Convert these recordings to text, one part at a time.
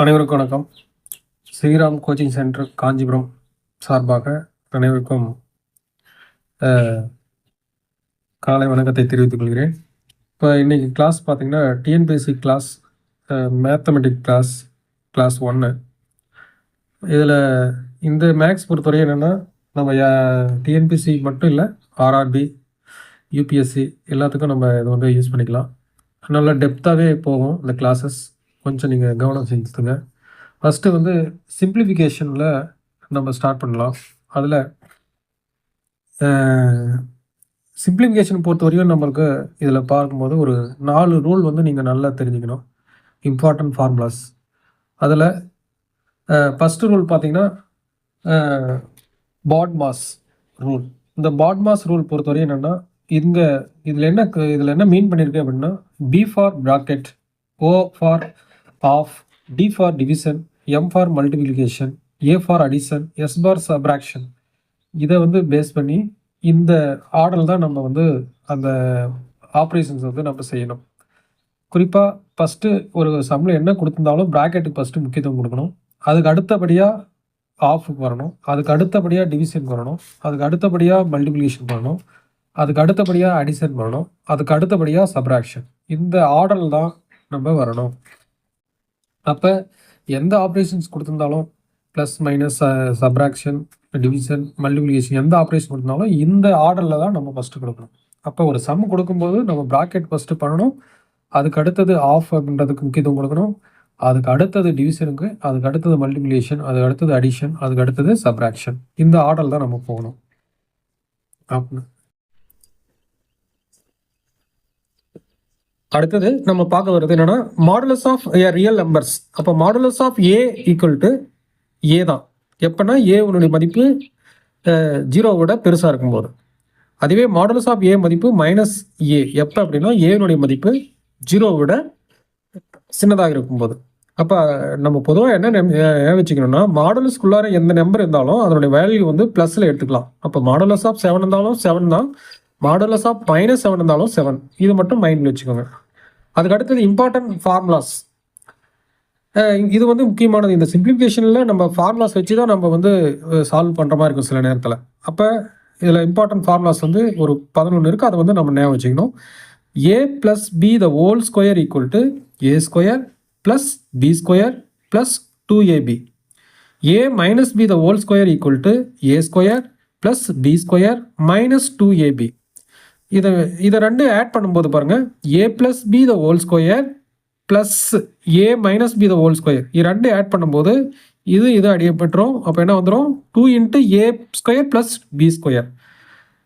அனைவருக்கும் வணக்கம். Sriram coaching centre Kanchipuram சார்பாக அனைவருக்கும் காலை வணக்கத்தை தெரிவித்துக் கொள்கிறேன். இப்போ இன்றைக்கி கிளாஸ் பார்த்திங்கன்னா டிஎன்பிஎஸ்சி கிளாஸ் மேத்தமெட்டிக் கிளாஸ் 1. இதில் இந்த மேக்ஸ் பொறுத்தவரை என்னென்னா நம்ம டிஎன்பிஎஸ்சி மட்டும் இல்லை, ஆர்ஆர்பி, யூபிஎஸ்சி எல்லாத்துக்கும் நம்ம இதை வந்து யூஸ் பண்ணிக்கலாம். நல்லா டெப்த்தாகவே போகும் இந்த கிளாஸஸ். கொஞ்சம் நீங்கள் கவனம் செலுத்துங்க. ஃபஸ்ட்டு வந்து சிம்பிளிஃபிகேஷனில் நம்ம ஸ்டார்ட் பண்ணலாம். அதில் சிம்பிளிஃபிகேஷன் பொறுத்த வரையும் நம்மளுக்கு இதில் பார்க்கும்போது ஒரு 4 ரூல் வந்து நீங்கள் நல்லா தெரிஞ்சுக்கணும். Important formulas. அதில் ஃபஸ்ட்டு ரூல் பார்த்திங்கன்னா பாட்மாஸ் ரூல். இந்த பாட்மாஸ் ரூல் பொறுத்தவரையும் என்னென்னா இதில் என்ன மீன் பண்ணியிருக்கு அப்படின்னா, P for bracket, O for of, D for division, M for multiplication, A for addition, S for subtraction. இதை வந்து பேஸ் பண்ணி இந்த ஆர்டர் தான் நம்ம வந்து அந்த ஆப்ரேஷன்ஸ் வந்து நம்ம செய்யணும். குறிப்பாக ஃபஸ்ட்டு ஒரு சம்மில் என்ன கொடுத்துருந்தாலும் ப்ராக்கெட்டுக்கு ஃபஸ்ட்டு முக்கியத்துவம் கொடுக்கணும். அதுக்கு அடுத்தபடியாக ஆஃபுக்கு வரணும். அதுக்கு அடுத்தபடியாக டிவிஷன் வரணும். அதுக்கு அடுத்தபடியாக மல்டிப்ளிகேஷன் பண்ணணும். அதுக்கு அடுத்தபடியாக அடிஷன் பண்ணணும். அதுக்கு அடுத்தபடியாக சப்ராக்ஷன். இந்த ஆர்டரில் தான் நம்ம வரணும். அப்போ எந்த ஆப்ரேஷன்ஸ் கொடுத்துருந்தாலும் plus minus subtraction, division, multiplication எந்த ஆப்ரேஷன் கொடுத்தாலும் இந்த ஆர்டரில் தான் நம்ம ஃபஸ்ட்டு கொடுக்கணும். அப்போ ஒரு சம் கொடுக்கும்போது நம்ம ப்ராக்கெட் ஃபஸ்ட்டு பண்ணணும். அதுக்கு அடுத்தது ஆஃப் அப்படின்றதுக்கு முக்கியத்துவம் கொடுக்கணும். அதுக்கு அடுத்தது டிவிஷனுக்கு, அதுக்கு அடுத்தது மல்டிப்ளிகேஷன், அதுக்கு அடுத்தது அடிஷன், அதுக்கு அடுத்தது சப்ராக்ஷன். இந்த ஆர்டர் தான் நம்ம போகணும். அடுத்தது நம்ம பார்க்க வருது என்னன்னா modulus of a real numbers. அப்போ modulus of a equal to a தான் எப்போனா ஏ உன்னுடைய மதிப்பு 0 விட பெருசாக இருக்கும்போது. அதுவே மாடுலஸ் ஆஃப் ஏ மதிப்பு மைனஸ் ஏ எப்போ அப்படின்னா ஏனுடைய மதிப்பு 0 விட சின்னதாக இருக்கும்போது. அப்போ நம்ம பொதுவாக என்ன வச்சுக்கணும்னா, மாடுலஸ்குள்ளார எந்த நம்பர் இருந்தாலும் அதனுடைய வேல்யூ வந்து ப்ளஸில் எடுத்துக்கலாம். அப்போ மாடுலஸ் ஆஃப் 7 இருந்தாலும் 7 தான், மாடுலஸ் ஆஃப் -7 இருந்தாலும் 7. இது மட்டும் மைண்டில் வச்சுக்கோங்க. அதுக்கு அடுத்தது இம்பார்ட்டன்ட் ஃபார்முலாஸ். இது வந்து முக்கியமானது. இந்த சிம்பிளிஃபிகேஷனில் நம்ம ஃபார்முலாஸ் வச்சு தான் நம்ம வந்து சால்வ் பண்ணுற மாதிரி இருக்கும் சில நேரத்தில். அப்போ இதில் இம்பார்ட்டன்ட் ஃபார்முலாஸ் வந்து ஒரு 11 இருக்குது. அதை வந்து நம்ம ஞாபகம் வச்சுக்கணும். a + b the whole square equal to a square plus b square plus 2ab. a minus b the whole square equal to a square plus b square minus 2ab. இதை ரெண்டு ஆட் பண்ணும்போது பாருங்கள், a + b the whole square plus a minus b the whole square. இது ரெண்டு add பண்ணும்போது இது அடியப்பட்டுரும். அப்போ என்ன வந்துடும், 2 × a square plus b square.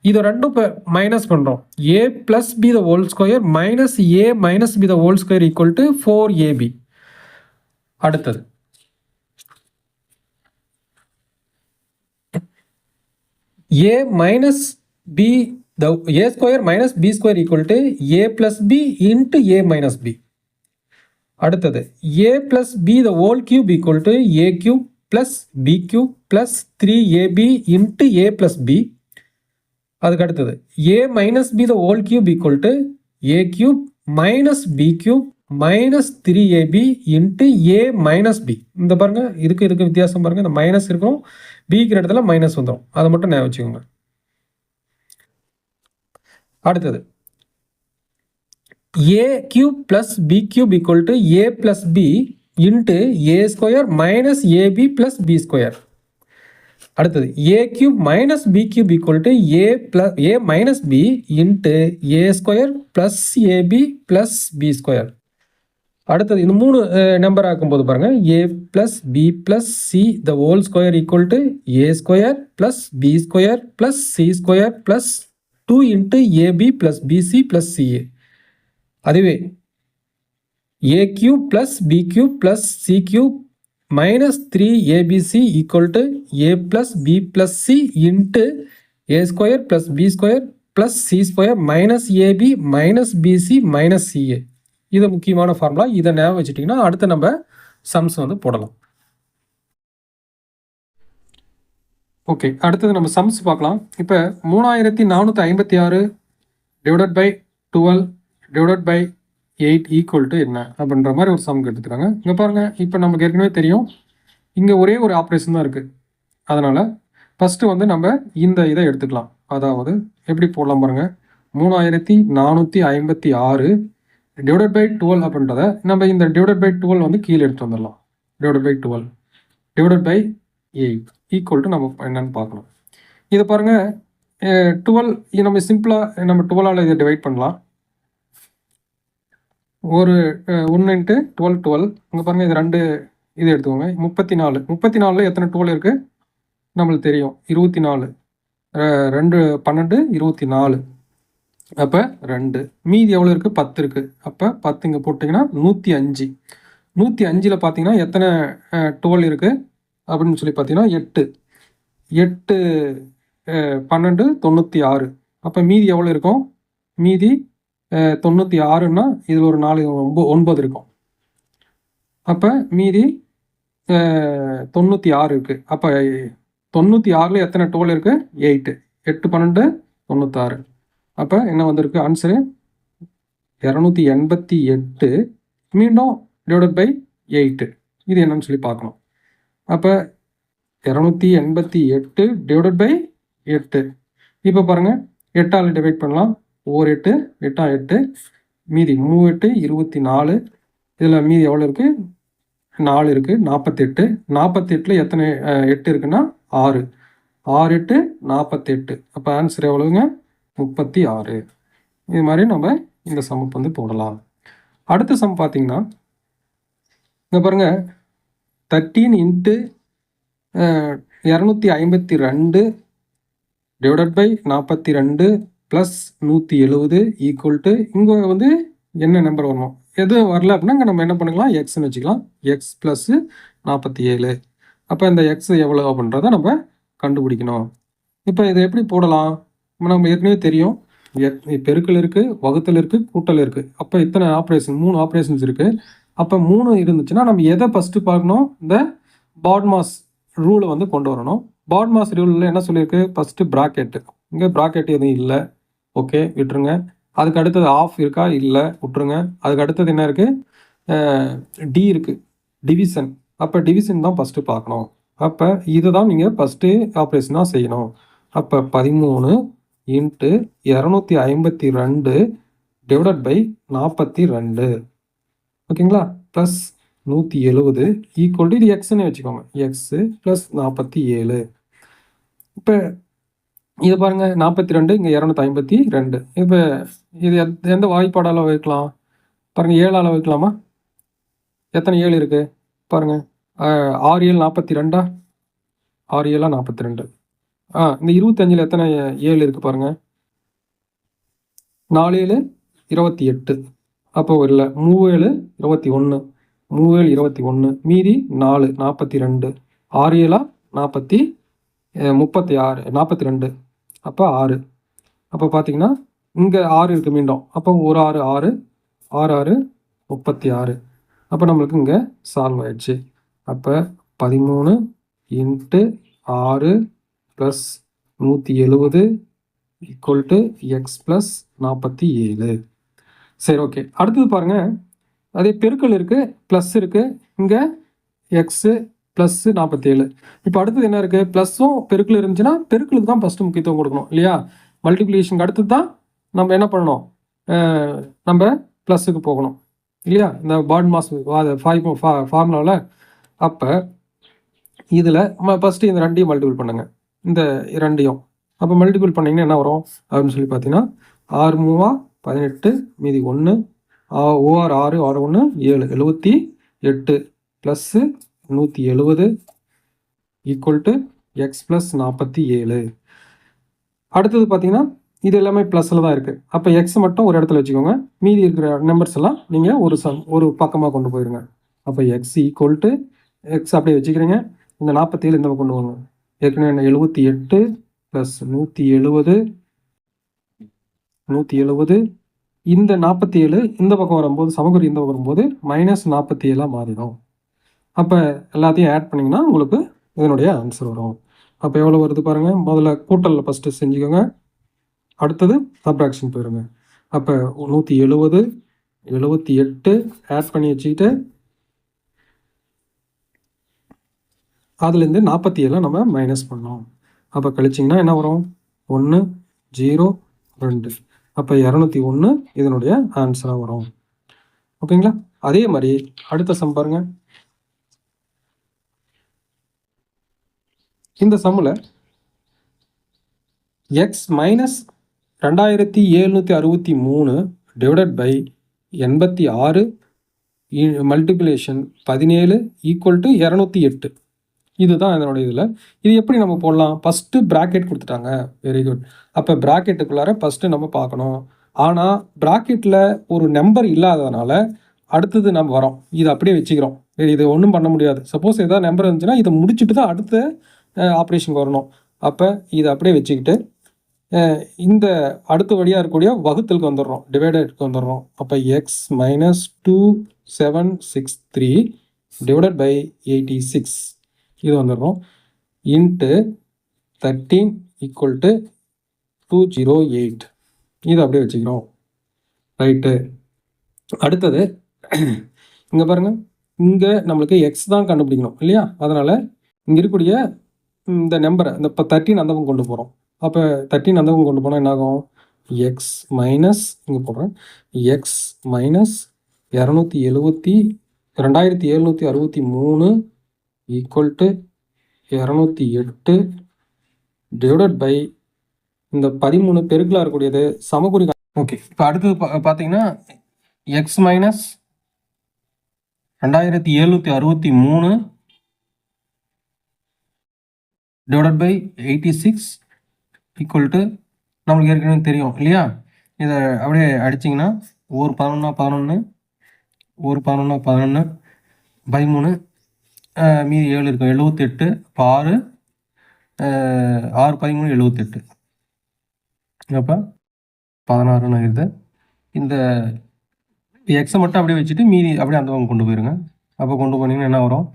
இது ரெண்டும் இப்போ மைனஸ் பண்ணுறோம். a + b the whole square minus a minus b the whole square equal to 4ab. அடுத்தது a minus b the a square minus b square equal to a plus b into a minus b. அடுத்தது a plus b the whole cube equal to a cube plus b cube plus 3ab into a plus b. அதுக்கு அடுத்தது a minus b the whole cube equal to a cube minus b cube minus 3ab into a minus b. இந்த பாருங்க, இதுக்கு வித்தியாசம் பாருங்க. இந்த minus இருக்கும், பிங்கிற இடத்துல மைனஸ் வந்துடும். அதை மட்டும் ஞாபகம் வச்சுக்கோங்க. அடுத்தது a cube plus b cube equal to a plus b into a square minus ab plus b square. அடுத்தது a cube minus b cube equal to a minus b into a square plus ab plus b square. அடுத்தது இந்த 3 number ஆக்கும்போது பாருங்க, a plus b plus c the whole square equal to a square plus b square plus c square plus 2 × ab plus bc plus ca. அதுவே a cube plus b cube plus c cube minus 3abc equal to a plus b plus c into a square plus b square plus c square minus ab minus bc minus ca. இது முக்கியமான formula. இதை ஞாபகம் வச்சுட்டிங்கன்னா அடுத்து நம்ம sums வந்து போடலாம். Okay, அடுத்தது நம்ம சம்ஸ் பார்க்கலாம். இப்போ 3456 / 12 / 8 ஈக்குவல் டு என்ன அப்படின்ற மாதிரி ஒரு சம் எடுத்துக்கிறாங்க. இங்கே பாருங்கள், இப்போ நமக்கு ஏற்கனவே தெரியும் இங்கே ஒரே ஒரு ஆப்ரேஷன் தான் இருக்குது. அதனால் ஃபஸ்ட்டு வந்து நம்ம இந்த இதை எடுத்துக்கலாம். அதாவது எப்படி போடலாம் பாருங்கள், 3456 டிவைடட் பை 12 அப்படின்றத நம்ம இந்த டிவைடட் பை 12 வந்து கீழே எடுத்து வந்துடலாம். Divided by 12 divided by 8 equal to நம்ம என்னன்னு பார்க்கணும். இதை பாருங்கள், 12 நம்ம சிம்பிளாக நம்ம 12ஆல் இதை டிவைட் பண்ணலாம். ஒரு 1 × 12 12. இங்கே பாருங்கள், இது 2 இது எடுத்துக்கோங்க. 34 34 எத்தனை 12 இருக்குது நம்மளுக்கு தெரியும், 24. 2 12 24. அப்போ 2 மீதி எவ்வளோ இருக்குது, 10 இருக்குது. அப்போ 10 இங்கே போட்டிங்கன்னா 105. 105ல் பார்த்தீங்கன்னா எத்தனை 12 இருக்குது அப்படின்னு சொல்லி பார்த்தீங்கன்னா 8 8 12 96. அப்போ மீதி எவ்வளோ இருக்கும், மீதி 96ன்னா இதில் ஒரு 4 9 இருக்கும். அப்போ மீதி 96 இருக்குது. அப்போ 96ல் எத்தனை 12 இருக்குது, 8 8 12 96. அப்போ என்ன வந்திருக்கு ஆன்சரு 288 மீண்டும் டிவைடட் பை 8. இது என்னன்னு சொல்லி பார்க்கணும். அப்போ 288 டிவைடட் பை 8. இப்போ பாருங்கள், 8ஆல் டிவைட் பண்ணலாம். 8 8 8 மீதி 3 8 24. இதில் மீதி எவ்வளோ இருக்குது, 4 இருக்குது. 48 48ல் எத்தனை 8 இருக்குன்னா 6 6 8 48. அப்போ ஆன்சர் எவ்வளோங்க, 36. இது மாதிரி நம்ம இந்த சம்முக்கு வந்து போடலாம். அடுத்த சம் பார்த்தீங்கன்னா இங்கே பாருங்கள், 13 × 252 divided by 42 plus 170 equal to, இங்கே வந்து என்ன நம்பர் வரணும், எதுவும் வரல அப்படின்னா இங்கே நம்ம என்ன பண்ணிக்கலாம், எக்ஸ்ன்னு வச்சுக்கலாம். X plus 47. அப்போ இந்த எக்ஸ் எவ்வளோ அப்படின்றத நம்ம கண்டுபிடிக்கணும். இப்போ இதை எப்படி போடலாம், நம்ம ஏற்கனவே தெரியும், பெருக்கல் இருக்குது, வகுத்தல் இருக்குது, கூட்டல் இருக்குது. அப்போ இத்தனை ஆப்ரேஷன் 3 ஆப்ரேஷன்ஸ் இருக்குது. அப்போ 3 இருந்துச்சுன்னா நம்ம எதை ஃபஸ்ட்டு பார்க்கணும், இந்த பாட்மாஸ் ரூலை வந்து கொண்டு வரணும். பாட்மாஸ் ரூலில் என்ன சொல்லியிருக்கு, ஃபஸ்ட்டு ப்ராக்கெட்டு. இங்கே ப்ராக்கெட் எதுவும் இல்லை, ஓகே விட்டுருங்க. அதுக்கு அடுத்தது ஆஃப் இருக்கா, இல்லை விட்டுருங்க. அதுக்கு அடுத்தது என்ன இருக்குது, டி இருக்குது, டிவிஷன். அப்போ டிவிஷன் தான் ஃபஸ்ட்டு பார்க்கணும். அப்போ இதை தான் நீங்கள் ஃபஸ்ட்டு ஆப்ரேஷனாக செய்யணும். அப்போ 13 × 252 டிவைடட் பை 42, ஓகேங்களா, ப்ளஸ் 170 ஈக்குவல் டு, இது எக்ஸ்ன்னு வச்சுக்கோங்க, எக்ஸு ப்ளஸ் 47. இப்போ இது பாருங்கள், 42 இங்கே 252. இப்போ இது எந்த வாய்ப்பாடால் வைக்கலாம் பாருங்கள், 7ஆல் வைக்கலாமா, எத்தனை 7 இருக்குது பாருங்கள், 6 7 42. 6 7 42. இந்த 25ல் எத்தனை 7 இருக்குது பாருங்கள், 4 7 28. அப்போ இல்லை, 3 7 21. 3 7 21 மீதி 4 42. 6 7 36 42. அப்போ 6. அப்போ பார்த்தீங்கன்னா இங்கே 6 இருக்குது மீண்டும். அப்போ ஒரு 6 6 6 6 36. அப்போ நம்மளுக்கு இங்கே சால்வ் ஆயிடுச்சு. அப்போ 13 × 6 plus 170 equal to X plus 47. சரி, ஓகே. அடுத்தது பாருங்கள், அதே பெருக்கல் இருக்குது, ப்ளஸ் இருக்குது, இங்கே எக்ஸு ப்ளஸ் 47. இப்போ அடுத்தது என்ன இருக்குது, ப்ளஸ்ஸும் பெருக்கல் இருந்துச்சுன்னா பெருக்கலுக்கு தான் ஃபஸ்ட்டு முக்கியத்துவம் கொடுக்கணும் இல்லையா. மல்டிப்ளிகேஷனுக்கு அடுத்தது தான் நம்ம என்ன பண்ணணும், நம்ம ப்ளஸ்ஸுக்கு போகணும் இல்லையா, இந்த பாட்மாஸ் ஃபார்முலாவில். அப்போ இதில் ஃபஸ்ட்டு இந்த 2ஐயும் மல்டிபிள் பண்ணுங்கள், இந்த 2ஐயும். அப்போ மல்டிபிள் பண்ணிங்கன்னா என்ன வரும் அப்படின்னு சொல்லி பார்த்தீங்கன்னா 6 3 18 மீதி 1 OR 6 6 1 7 78 plus 170 equal to X plus 47. அடுத்தது பார்த்தீங்கன்னா இது எல்லாமே ப்ளஸில் தான் இருக்குது. அப்போ எக்ஸ் மட்டும் ஒரு இடத்துல வச்சுக்கோங்க, மீதி இருக்கிற நம்பர்ஸ் எல்லாம் நீங்கள் ஒரு பக்கமாக கொண்டு போயிருங்க. அப்போ எக்ஸ் ஈக்குவல் டு எக்ஸ் அப்படியே வச்சுக்கிறீங்க, இந்த 47 இந்த கொண்டு வாங்க. ஏற்கனவே 78 ப்ளஸ் 170 இந்த 47 இந்த பக்கம் வரும்போது, சமக்குறி இந்த பக்கம் வரும்போது -47 மாறிடும். அப்போ எல்லாத்தையும் ஆட் பண்ணிங்கன்னா உங்களுக்கு இதனுடைய ஆன்சர் வரும். அப்போ எவ்வளோ வருது பாருங்கள், முதல்ல கூட்டலில் ஃபஸ்ட்டு செஞ்சுக்கோங்க, அடுத்தது சப்ராக்ஷன் போயிருங்க. அப்போ 170 78 ஆட் பண்ணி வச்சுக்கிட்டு அதுலேருந்து 47 நம்ம மைனஸ் பண்ணோம். அப்போ கழிச்சிங்கன்னா என்ன வரும்? 1 0 2. அப்போ 201 இதனுடைய ஆன்சராக வரும். ஓகேங்களா? அதே மாதிரி அடுத்த சம் பாருங்க. இந்த சம்மில் x minus 2763 divided by 86 multiplication 17 equal to 208. இதுதான் இதனுடைய இதில். இது எப்படி நம்ம போடலாம்? ஃபஸ்ட்டு ப்ராக்கெட் கொடுத்துட்டாங்க. Very good. அப்போ ப்ராக்கெட்டுக்குள்ளார ஃபஸ்ட்டு நம்ம பார்க்கணும். ஆனால் ப்ராக்கெட்டில் ஒரு நம்பர் இல்லாததுனால அடுத்தது நம்ம வரோம். இதை அப்படியே வச்சுக்கிறோம். இது ஒன்றும் பண்ண முடியாது. சப்போஸ் ஏதாவது நம்பர் இருந்துச்சுன்னா இதை முடிச்சுட்டு தான் அடுத்த ஆப்ரேஷனுக்கு வரணும். அப்போ இதை அப்படியே வச்சுக்கிட்டு இந்த அடுத்த வழியாக இருக்கக்கூடிய வகுத்தலுக்கு வந்துடுறோம், டிவைடடுக்கு வந்துடுறோம். அப்போ எக்ஸ் மைனஸ் 2763 டிவைடட் பை 86 இது வந்துடுறோம். இன்ட்டு 13 ஈக்குவல் டு 208 இது அப்படியே வச்சுக்கிறோம். ரைட்டு. அடுத்தது இங்கே பாருங்கள், இங்கே நம்மளுக்கு எக்ஸ் தான் கண்டுபிடிக்கணும் இல்லையா? அதனால் இங்கே இருக்கக்கூடிய இந்த நம்பரை இந்த 13 அந்த பக்கம் கொண்டு போகிறோம். அப்போ 13 அந்த பக்கம் கொண்டு போனால் என்னாகும்? எக்ஸ் மைனஸ் இங்கே போடுறேன், X minus 2763 equal to 208 divided by இந்த 13 பெருக்கலாக இருக்கக்கூடியது சமக்குறி. ஓகே, இப்போ அடுத்தது பார்த்தீங்கன்னா X minus 2763 divided by 86 equal to நம்மளுக்கு ஏற்கனவே தெரியும் இல்லையா? இதை அப்படியே அடிச்சிங்கன்னா ஒரு 11 11 ஒரு 11 11 13 மீதி 7 இருக்கும், 78. இப்போ 6 13 78. அப்போ 16 ஆகிடுது. இந்த எக்ஸை மட்டும் அப்படியே வச்சுட்டு மீதி அப்படியே அந்த பக்கம் கொண்டு போயிருங்க. அப்போ கொண்டு போனீங்கன்னா என்ன வரும்?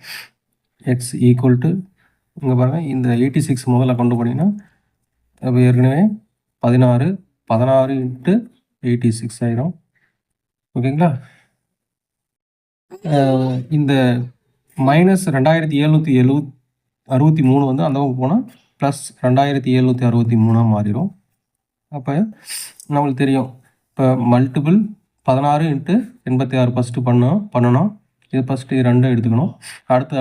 எக்ஸ் ஈக்குவல் டு இங்கே பாருங்கள், இந்த 86 முதல்ல கொண்டு போனீங்கன்னா அப்போ ஏற்கனவே 16 இன்ட்டு 86 ஆயிரும். ஓகேங்களா? இந்த மைனஸ் 2763 வந்து அந்த பக்கம் போனால் ப்ளஸ் 2763 மாறிடும். அப்போ நம்மளுக்கு தெரியும், இப்போ மல்டிபிள் 16 இன்ட்டு 86 ஃபஸ்ட்டு பண்ணணும். இது ஃபஸ்ட்டு 2 எடுத்துக்கணும்.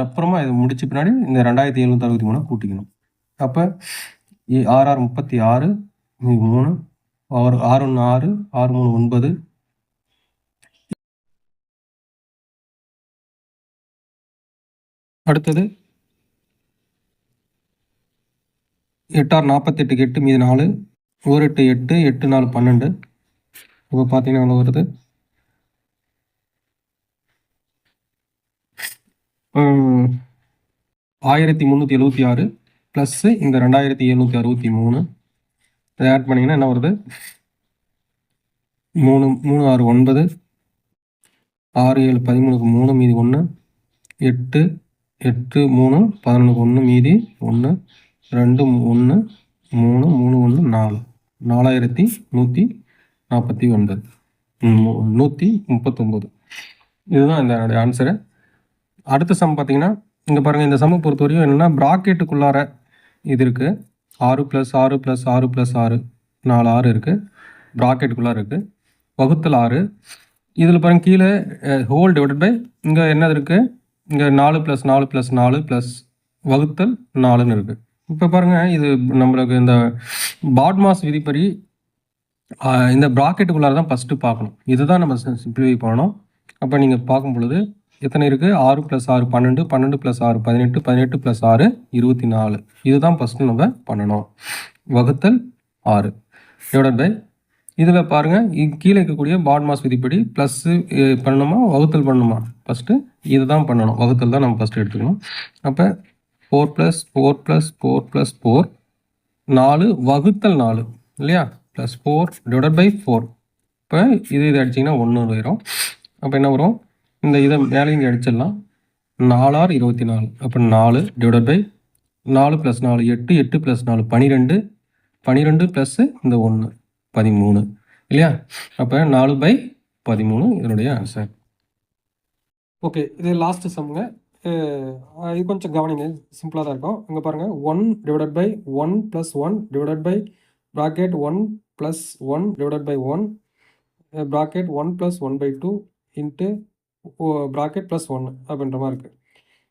அப்புறமா இதை முடிச்ச பின்னாடி இந்த 2763 கூட்டிக்கணும். அப்போ 6 6 36 3 6 1 6 6 3 9. அடுத்தது 8 6 48 8 மீது 4 1 8 8 8 4 12. இப்போ பார்த்தீங்கன்னா எவ்வளோ வருது? 1376 ப்ளஸ்ஸு இந்த 2763 இதை ஆட் பண்ணிங்கன்னா என்ன வருது? 3 3 6 9 6 7 13க்கு 3 மீதி 1 8 8 3 11க்கு 1 மீதி 1 2 1 3 3 1 4 4149 139. இதுதான் இந்த ஆன்சரு. அடுத்த சம் பார்த்தீங்கன்னா இங்கே பாருங்கள், இந்த சம்மை பொறுத்த வரையும் என்னென்னா ப்ராக்கெட்டுக்குள்ளார இது இருக்குது 6 + 6 + 6 + 6 4 6 இருக்குது, ப்ராக்கெட்டுக்குள்ளார இருக்குது, வகுத்தல் 6. இதில் பாருங்கள் கீழே ஹோல் டிவைடட் பை இங்கே என்னது இருக்குது? இங்கே 4 + 4 + 4 ப்ளஸ் வகுத்தல் 4ன்னு இருக்குது. இப்போ பாருங்கள், இது நம்மளுக்கு இந்த பாட்மாஸ் விதிப்படி இந்த ப்ராக்கெட்டுக்குள்ளார தான் ஃபஸ்ட்டு பார்க்கணும். இதுதான் நம்ம சிம்பிளிஃபை பண்ணணும். அப்போ நீங்கள் பார்க்கும் பொழுது எத்தனை இருக்குது? 6 + 6 12, 12 + 6 18, 18 + 6 24. இதுதான் ஃபஸ்ட்டு நம்ம பண்ணணும். வகுத்தல் 6 டிவைடட் பை இதில் பாருங்கள் கீழே இருக்கக்கூடிய பாட்மாஸ் விதிப்படி ப்ளஸ்ஸு பண்ணணுமா வகுத்தல் பண்ணணுமா? ஃபஸ்ட்டு இது தான் பண்ணணும், வகுத்தல் தான் நம்ம ஃபஸ்ட்டு எடுத்துக்கணும். அப்போ 4 + 4 + 4 + 4 4 வகுத்தல் 4 இல்லையா? Plus 4 divided by 4. இப்போ இது அடிச்சிங்கன்னா 1 வரும். அப்போ என்ன வரும்? இந்த இதை மேலே இங்கே அடிச்சிடலாம். 4 6 24. அப்போ 4 டிவைடட் பை 4 + 4 8 8 + 4 12 12 ப்ளஸ்ஸு இந்த 1 13 இல்லையா? அப்போ 4/12 13 இதனுடைய ஆன்சர். ஓகே, இது லாஸ்ட் சம்ங்க. இது கொஞ்சம் கவனிங்க, சிம்பிளாக தான் இருக்கும். இங்கே பாருங்கள், 1 divided by 1 + 1 divided by bracket 1 + 1 divided by 1 bracket 1 + 1/2 into bracket +1 அப்படின்ற மாதிரி இருக்குது.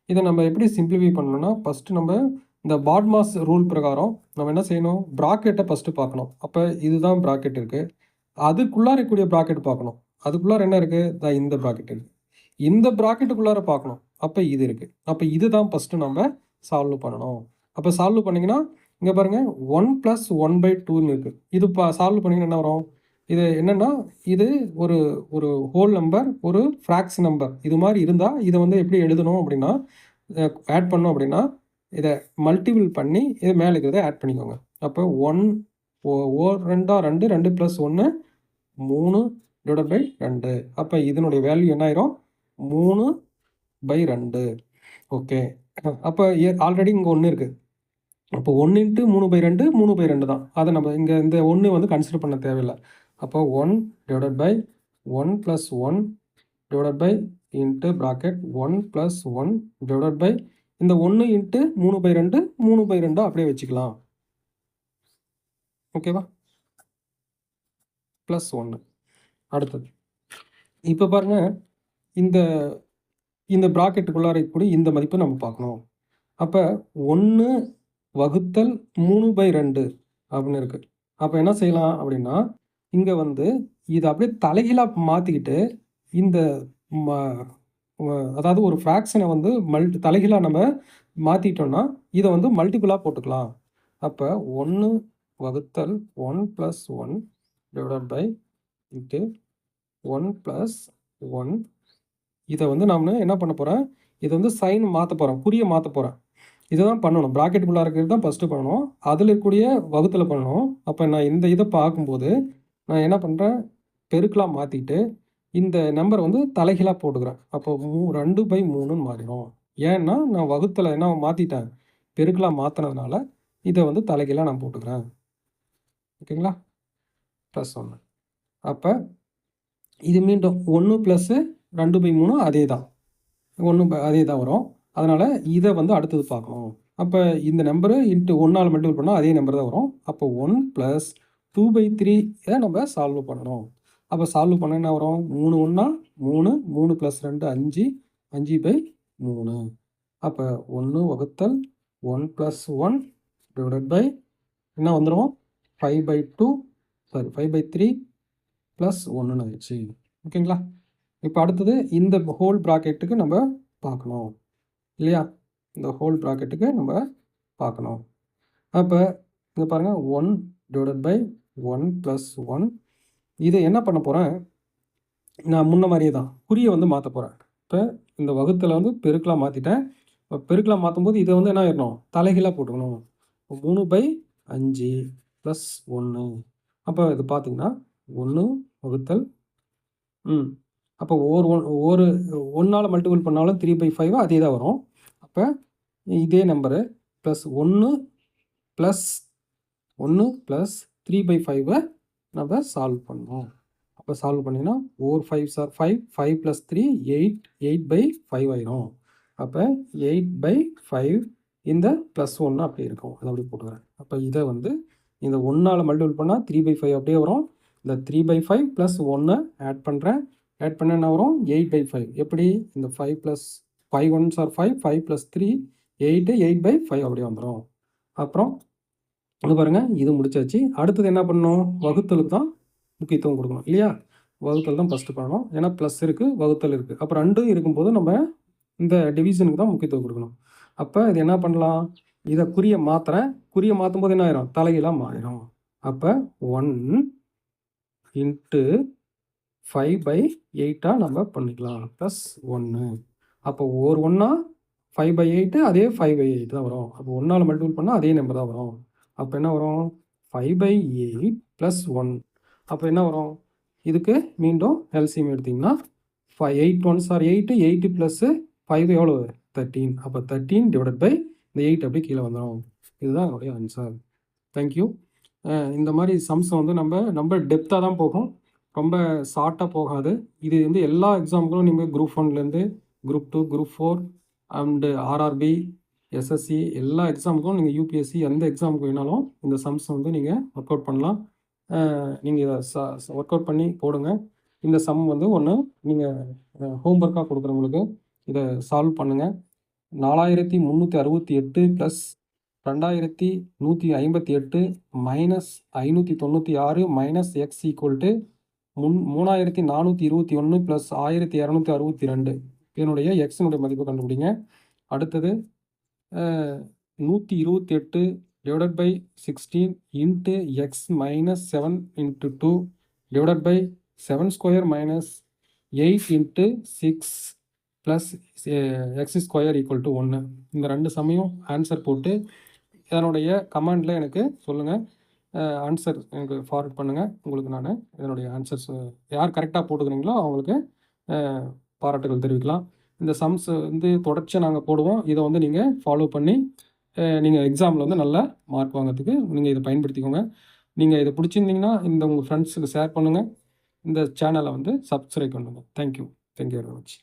இதை நம்ம எப்படி சிம்பிளிஃபை பண்ணணும்னா, ஃபஸ்ட்டு நம்ம இந்த பாட்மாஸ் ரூல் பிரகாரம் நம்ம என்ன செய்யணும், ப்ராக்கெட்டை ஃபஸ்ட்டு பார்க்கணும். அப்போ இதுதான் ப்ராக்கெட் இருக்குது, அதுக்குள்ளார இருக்கக்கூடிய ப்ராக்கெட் பார்க்கணும். அதுக்குள்ளார என்ன இருக்குது, இந்த ப்ராக்கெட் இருக்குது. இந்த ப்ராக்கெட்டுக்குள்ளார பார்க்கணும், அப்போ இது இருக்குது. அப்போ இது தான் ஃபஸ்ட்டு நம்ம சால்வ் பண்ணணும். அப்போ சால்வ் பண்ணிங்கன்னா இங்கே பாருங்கள் 1 + 1/2ன்னு இருக்குது. இது சால்வ் பண்ணிங்கன்னா என்ன வரும், இது என்னென்னா இது ஒரு ஒரு ஹோல் நம்பர், ஒரு ஃப்ராக்ஸ் நம்பர். இது மாதிரி இருந்தால் இதை வந்து எப்படி எழுதணும் அப்படின்னா, ஆட் பண்ணோம் அப்படின்னா இதை மல்டிபிள் பண்ணி இது மேலே இருக்கிறத ஆட் பண்ணிக்கோங்க. அப்போ 1 2 2 2 + 1 3 டிவைடட் பை 2. அப்போ இதனுடைய வேல்யூ என்ன ஆயிரும், 3/2. ஓகே, அப்போ ஆல்ரெடி இங்கே 1 இருக்குது. அப்போ 1 × 3/2 3/2 தான். அதை நம்ம இங்கே இந்த 1 வந்து கன்சிடர் பண்ண தேவையில்லை. அப்போ 1 divided by 1 + 1 divided by into bracket 1 + 1 divided by இந்த 1 × 3/2 3/2 அப்படியே வச்சுக்கலாம். ஓகேவா, +1. அடுத்தது இப்போ பாருங்கள், இந்த இந்த ப்ராக்கெட்டுக்குள்ளார கூட இந்த மதிப்பு நம்ம பார்க்கணும். அப்போ 1 வகுத்தல் 3/2 அப்படின்னு இருக்குது. அப்போ என்ன செய்யலாம் அப்படின்னா, இங்கே வந்து இதை அப்படியே தலைகீழாக மாற்றிக்கிட்டு இந்த அதாவது ஒரு ஃப்ராக்ஷனை வந்து தலைகீழாக நம்ம மாற்றிட்டோம்னா இதை வந்து மல்டிபிளாக போட்டுக்கலாம். அப்போ 1 வகுத்தல் 1 + 1 டிவைடட் பை இன்ட்டு 1 + 1. இதை வந்து நாம் என்ன பண்ண போகிறேன், இதை வந்து சைன் மாற்ற போகிறேன், குறியை மாற்ற போகிறேன். இதை தான் பண்ணணும், ப்ராக்கெட்டுக்குள்ளே இருக்கிறது தான் ஃபஸ்ட்டு பண்ணணும், அதில் இருக்கக்கூடிய வகுத்தில் பண்ணணும். அப்போ நான் இந்த இதை பார்க்கும்போது நான் என்ன பண்ணுறேன், பெருக்கலாக மாற்றிட்டு இந்த நம்பரை வந்து தலைகீழாக போட்டுக்கிறேன். அப்போ 2/3ன்னு மாறிடும். ஏன்னா நான் வகுத்தில் என்ன மாற்றிட்டேன், பெருக்கலாக மாற்றினதுனால இதை வந்து தலைகீழாக நான் போட்டுக்கிறேன். ஓகேங்களா, +1. அப்போ இது மீண்டும் 1 + 2/3 அதே தான், 1 அதே தான் வரும். அதனால் இதை வந்து அடுத்தது பார்க்கணும். அப்போ இந்த நம்பரு இன்ட்டு 1ஆல் மல்டிபிள் பண்ணால் அதே நம்பர் தான் வரும். அப்போ 1 + 2/3 நம்ம சால்வ் பண்ணணும். அப்போ சால்வ் பண்ண என்ன வரும், 3 1 3 3 + 2 5 5/3. அப்போ 1 வகுத்தல் 1 + 1 டிவைடட் பை என்ன வந்துடும், 5/2 சாரி 5/3 + 1ன்னு ஆயிடுச்சு. ஓகேங்களா, இப்போ அடுத்தது இந்த ஹோல் ப்ராக்கெட்டுக்கு நம்ம பார்க்கணும் இல்லையா, இந்த ஹோல் ப்ராக்கெட்டுக்கு நம்ம பார்க்கணும். அப்போ இங்கே பாருங்கள், 1 டிவைடட் பை 1 + 1. இதை என்ன பண்ண போகிறேன், நான் முன்ன மாதிரியே தான் குறியை வந்து மாற்ற போகிறேன். இப்போ இந்த வகுத்தில் வந்து பெருக்கலாக மாற்றிட்டேன். இப்போ பெருக்கலாக மாற்றும் போது இதை வந்து என்ன ஆயிடணும், தலைகீழாக போட்டுக்கணும். 3/5 + 1. அப்போ இது பார்த்திங்கன்னா 1 வகுத்தல் அப்போ ஒரு 1ஆல் மல்டிபிள் பண்ணாலும் 3/5 அதே தான் வரும். அப்போ இதே நம்பரு +1 + 1 + 3/5 நம்ம சால்வ் பண்ணோம். அப்போ சால்வ் பண்ணிங்கன்னா 4 5s are 5 5 + 3 8 8/5 ஆயிரும். அப்போ 8/5 இந்த +1 அப்படி இருக்கும், அதை அப்படி போட்டுக்கிறேன். அப்போ இதை வந்து இந்த 1ஆல் மல்டிபிள் பண்ணால் 3/5 அப்படியே வரும். இந்த 3/5 + 1 ஆட் பண்ணுறேன். ஆட் பண்ண என்ன வரும், 8/5. எப்படி, இந்த 5 + 5 1s are 5 5 + 3 8 8/5 அப்படியே வந்துடும். அப்புறம் இது பாருங்கள், இது முடிச்சாச்சு. அடுத்தது என்ன பண்ணணும், வகுத்தலுக்கு தான் முக்கியத்துவம் கொடுக்கணும் இல்லையா. வகுத்தல் தான் ஃபஸ்ட்டு பண்ணணும், ஏன்னா ப்ளஸ் இருக்குது வகுத்தல் இருக்குது. அப்போ 2 இருக்கும்போது நம்ம இந்த டிவிஷனுக்கு தான் முக்கியத்துவம் கொடுக்கணும். அப்போ இது என்ன பண்ணலாம், இதை குறியை மாற்றுறேன். குறியை மாற்றும் போது என்ன ஆயிரும், தலைகீழாக மாறிடும். அப்போ 1 × 5/8 நம்ம பண்ணிக்கலாம், +1. அப்போ ஒரு 1 5/8 அதே 5/8 தான் வரும். அப்போ 1ஆல் மல்டிபிள் பண்ணால் அதே நம்பர் தான் வரும். அப்போ என்ன வரும், 5/8 + 1. அப்போ என்ன வரும், இதுக்கு மீண்டும் எல்சிஎம் எடுத்திங்கன்னா 8 1s are 8 8 + 5 எவ்வளோ 13. அப்போ 13 டிவைடட் பை இந்த 8 அப்படியே கீழே வந்துடும். இதுதான் என்னுடைய ஆன்சர். தேங்க்யூ. இந்த மாதிரி சம்ஸ் வந்து நம்ம டெப்த்தாக தான் போகும். ரொம்ப ஷார்ட்டாக போகாது. இது வந்து எல்லா எக்ஸாமுக்கும் நீங்கள் குரூப் 1லேருந்து group 2, group 4 and RRB, SSC எல்லா எக்ஸாமுக்கும் நீங்கள் யூபிஎஸ்சி எந்த எக்ஸாமுக்கு வேணாலும் இந்த சம்ஸ் வந்து நீங்கள் ஒர்க் அவுட் பண்ணலாம். நீங்கள் இதை ஒர்க் அவுட் பண்ணி போடுங்க. இந்த சம் வந்து ஒன்று நீங்கள் ஹோம்ஒர்க்காக கொடுக்குறவங்களுக்கு இதை சால்வ் பண்ணுங்கள். 4368 plus 2158 minus 596 minus X equal to 3421 plus 1262 இதனுடைய எக்ஸினுடைய மதிப்பு கண்டுபிடிங்க. அடுத்தது 128 divided by 16 into X minus 7 into 2 divided by 7 square minus 8 into 6 plus X square equal to 1. இந்த ரெண்டு சமயம் ஆன்சர் போட்டு இதனுடைய கமெண்டில் எனக்கு சொல்லுங்கள். ஆன்சர் எனக்கு ஃபார்வர்ட் பண்ணுங்கள். உங்களுக்கு நான் இதனுடைய ஆன்சர்ஸ் யார் கரெக்டாக போட்டுக்கிறீங்களோ அவங்களுக்கு பாராட்டுகள் தெரிவிக்கலாம். இந்த சம்ஸ் வந்து தொடர்ச்சியாக நாங்கள் போடுவோம். இதை வந்து நீங்கள் ஃபாலோ பண்ணி நீங்கள் எக்ஸாமில் வந்து நல்ல மார்க் வாங்கிறதுக்கு நீங்கள் இதை பயன்படுத்திக்கோங்க. நீங்கள் இதை பிடிச்சிருந்தீங்கன்னா உங்கள் ஃப்ரெண்ட்ஸுக்கு ஷேர் பண்ணுங்கள். இந்த சேனலை வந்து சப்ஸ்கிரைப் பண்ணுங்கள். Thank you very much.